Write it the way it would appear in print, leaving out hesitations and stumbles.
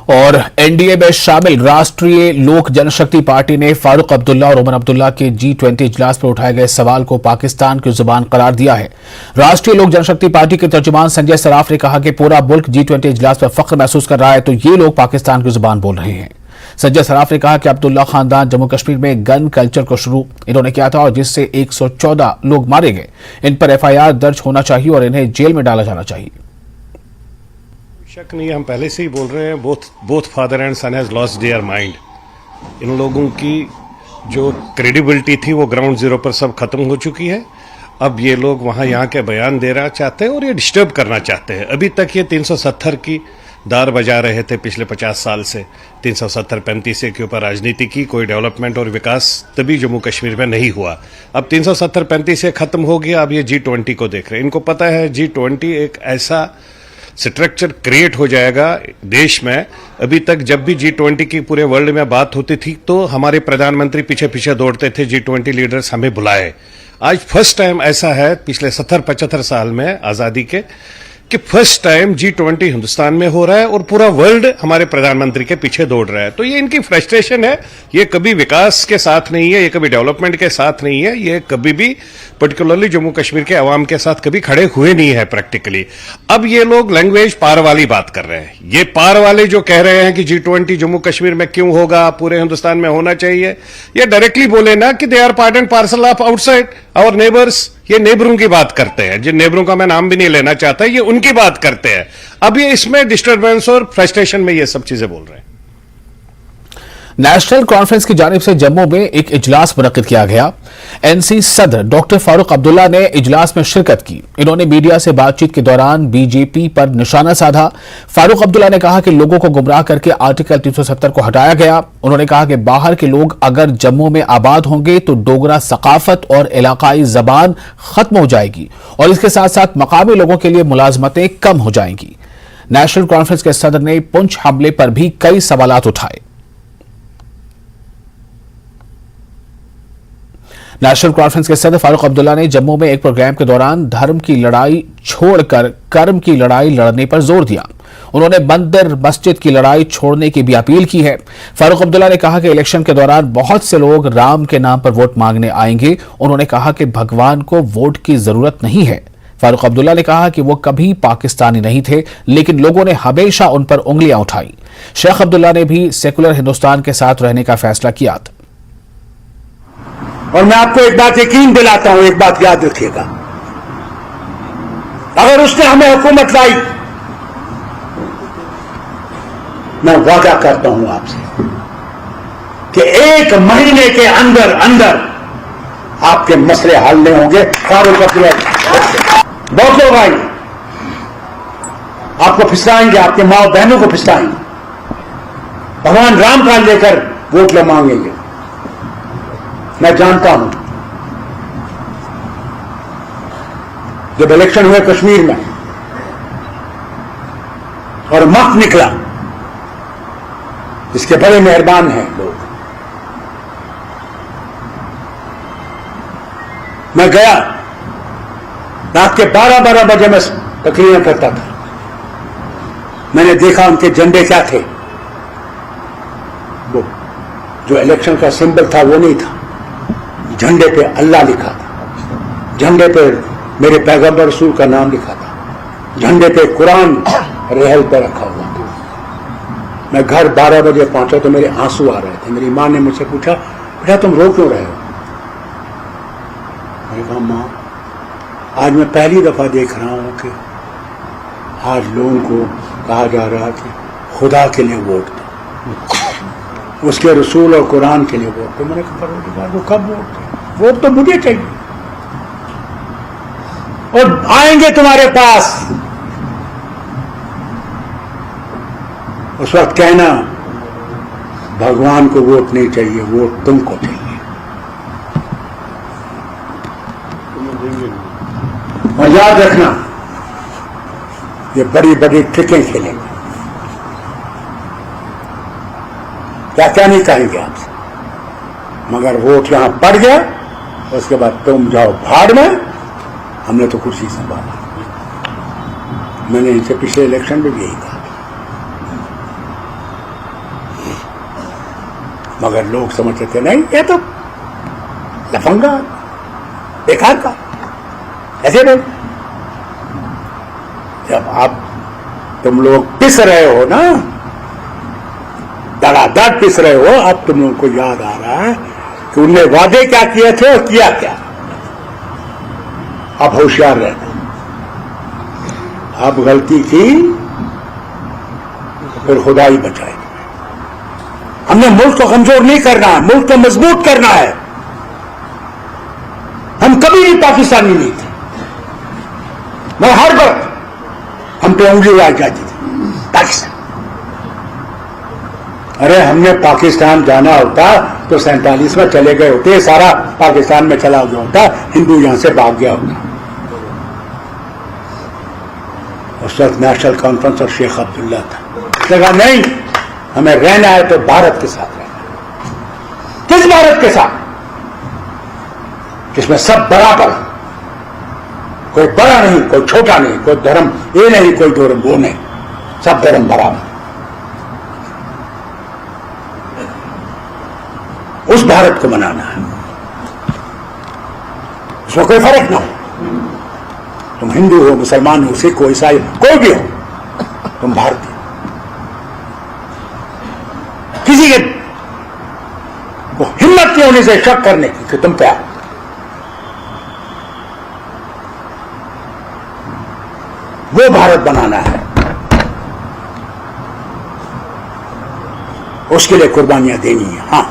और एनडीए में शामिल राष्ट्रीय लोक जनशक्ति पार्टी ने फारूक अब्दुल्ला और उमर अब्दुल्ला के G20 इजलास पर उठाए गए सवाल को पाकिस्तान की जुबान करार दिया है। राष्ट्रीय लोक जनशक्ति पार्टी के तर्जुमान संजय सराफ ने कहा कि पूरा मुल्क G20 इजलास पर फख्र महसूस कर रहा है, तो ये लोग पाकिस्तान की जुबान बोल रहे हैं। संजय सराफ ने कहा कि अब्दुल्ला खानदान जम्मू कश्मीर में गन कल्चर को शुरू इन्होंने किया था और जिससे 114 लोग मारे गए। इन पर FIR दर्ज होना चाहिए और इन्हें जेल में डाला जाना चाहिए। शक नहीं, हम पहले से ही बोल रहे हैं, both father and son has lost their mind. इन लोगों की जो क्रेडिबिलिटी थी वो ग्राउंड जीरो पर सब खत्म हो चुकी है। अब ये लोग वहां यहाँ के बयान देना चाहते हैं और ये डिस्टर्ब करना चाहते हैं। अभी तक ये 370 की दार बजा रहे थे पिछले 50 साल से, 370-35 के ऊपर राजनीति की, कोई डेवलपमेंट और विकास तभी जम्मू कश्मीर में नहीं हुआ। अब 370-35 से खत्म हो गया, अब ये G20 को देख रहे हैं। इनको पता है G20 एक ऐसा स्ट्रक्चर क्रिएट हो जाएगा देश में। अभी तक जब भी G20 की पूरे वर्ल्ड में बात होती थी तो हमारे प्रधानमंत्री पीछे पीछे दौड़ते थे, G20 लीडर्स हमें बुलाए। आज फर्स्ट टाइम ऐसा है पिछले 70-75 साल में आजादी के कि फर्स्ट टाइम G20 हिंदुस्तान में हो रहा है और पूरा वर्ल्ड हमारे प्रधानमंत्री के पीछे दौड़ रहा है। तो ये इनकी फ्रस्ट्रेशन है, ये कभी विकास के साथ नहीं है, ये कभी डेवलपमेंट के साथ नहीं है, ये कभी भी पर्टिकुलरली जम्मू कश्मीर के अवाम के साथ कभी खड़े हुए नहीं है प्रैक्टिकली। अब ये लोग लैंग्वेज पार वाली बात कर रहे हैं। ये पार वाले जो कह रहे हैं कि G20 जम्मू कश्मीर में क्यों होगा, पूरे हिंदुस्तान में होना चाहिए, ये डायरेक्टली बोले ना कि they are part and parcel of outside our neighbours. ये नेबरों की बात करते हैं, जिन नेबरों का मैं नाम भी नहीं लेना चाहता, ये उनकी बात करते हैं। अब ये इसमें डिस्टर्बेंस और फ्रस्ट्रेशन में ये सब चीजें बोल रहे हैं। नेशनल कॉन्फ्रेंस की जानिब से जम्मू में एक इजलास मुनक्किद किया गया। NC सदर डॉक्टर फारूक अब्दुल्ला ने इजलास में शिरकत की। इन्होंने मीडिया से बातचीत के दौरान BJP पर निशाना साधा। फारूक अब्दुल्ला ने कहा कि लोगों को गुमराह करके आर्टिकल 370 को हटाया गया। उन्होंने कहा कि बाहर के लोग अगर जम्मू में आबाद होंगे तो डोगरा सकाफत और इलाकाई जबान खत्म हो जाएगी और इसके साथ साथ मकामी लोगों के लिए मुलाजमतें कम हो जाएंगी। नेशनल कॉन्फ्रेंस के सदर ने पुंछ हमले पर भी कई सवालात उठाए। नेशनल कॉन्फ्रेंस के सदर फारूक अब्दुल्ला ने जम्मू में एक प्रोग्राम के दौरान धर्म की लड़ाई छोड़कर कर्म की लड़ाई लड़ने पर जोर दिया। उन्होंने मंदिर मस्जिद की लड़ाई छोड़ने की भी अपील की है। फारूक अब्दुल्ला ने कहा कि इलेक्शन के दौरान बहुत से लोग राम के नाम पर वोट मांगने आएंगे। उन्होंने कहा कि भगवान को वोट की जरूरत नहीं है। फारूक अब्दुल्ला ने कहा कि वो कभी पाकिस्तानी नहीं थे, लेकिन लोगों ने हमेशा उन पर उंगलियां उठाई। शेख अब्दुल्ला ने भी सेकुलर हिंदुस्तान के साथ रहने का फैसला किया था। और मैं आपको एक बात यकीन दिलाता हूं, एक बात याद रखिएगा, अगर उसने हमें हुकूमत लाई, मैं वादा करता हूं आपसे कि 1 महीने के अंदर अंदर आपके मसले हल नहीं होंगे। फारूक अब्दुल्ला बहुत लोग आएंगे, आपको फिसलाएंगे, आपके माँ बहनों को फिसलाएंगे, भगवान राम का लेकर वोट ले मांगेंगे। मैं जानता हूं जब इलेक्शन हुए कश्मीर में और मत निकला, इसके बड़े मेहरबान हैं लोग। मैं गया, रात के 12-12 बजे मैं तकरीरें करता था। मैंने देखा उनके झंडे क्या थे। वो जो इलेक्शन का सिंबल था वो नहीं था, झंडे पे अल्लाह लिखा था, झंडे पे मेरे पैगंबर रसूल का नाम लिखा था, झंडे पे कुरान रेहल पे रखा हुआ था। मैं घर 12 बजे पहुंचा तो मेरे आंसू आ रहे थे। मेरी मां ने मुझसे पूछा, बेटा तुम रो क्यों रहे हो? मैंने कहा, मां आज मैं पहली दफा देख रहा हूं कि आज लोगों को कहा जा रहा कि खुदा के लिए वोट दो, उसके रसूल और कुरान के लिए वोट दो। मैंने कहा, वो कब वोट दो? वोट तो मुझे चाहिए और आएंगे तुम्हारे पास। उस वक्त कहना भगवान को वोट नहीं चाहिए, वोट तुमको चाहिए। और याद रखना, ये बड़ी बड़ी ट्रिकें खेलेंगे। क्या क्या नहीं कहेंगे आपसे, मगर वोट यहां पड़ गया उसके बाद तुम जाओ भाड़ में। हमने तो कुर्सी संभाला। मैंने इनसे पिछले इलेक्शन में भी यही कहा। मगर लोग समझते थे नहीं ये तो लफंगा बेकार का ऐसे बोल। जब आप तुम लोग पिस रहे हो ना, धड़ाधड़ पिस रहे हो, अब तुम लोगों को याद आ रहा है कि उनने वादे क्या किए थे और किया क्या। अब होशियार रहना, अब गलती की फिर खुदा ही बचाए। हमने मुल्क को कमजोर नहीं करना है, मुल्क को मजबूत करना है। हम कभी भी पाकिस्तानी नहीं थे, मैं हर वक्त हम पे उंगली उड़ाई जाती थी पाकिस्तान। अरे हमने पाकिस्तान जाना होता तो 47 में चले गए होते, सारा पाकिस्तान में चला गया होता, हिंदू यहां से भाग गया होता। उस वक्त नेशनल कॉन्फ्रेंस और शेख अब्दुल्ला था, लगा नहीं हमें रहना है तो भारत के साथ रहना है। किस भारत के साथ जिसमें सब बराबर, कोई बड़ा नहीं कोई छोटा नहीं, कोई धर्म ये नहीं कोई धर्म वो नहीं, सब धर्म बराबर। उस भारत को बनाना है, उसमें कोई फर्क ना हो। तुम हिंदू हो, मुसलमान हो, सिख हो, ईसाई हो, कोई भी हो, तुम भारतीय। किसी के को हिम्मत नहीं होने से शक करने की कि तुम क्या हो। वो भारत बनाना है, उसके लिए कुर्बानियां देनी है। हाँ,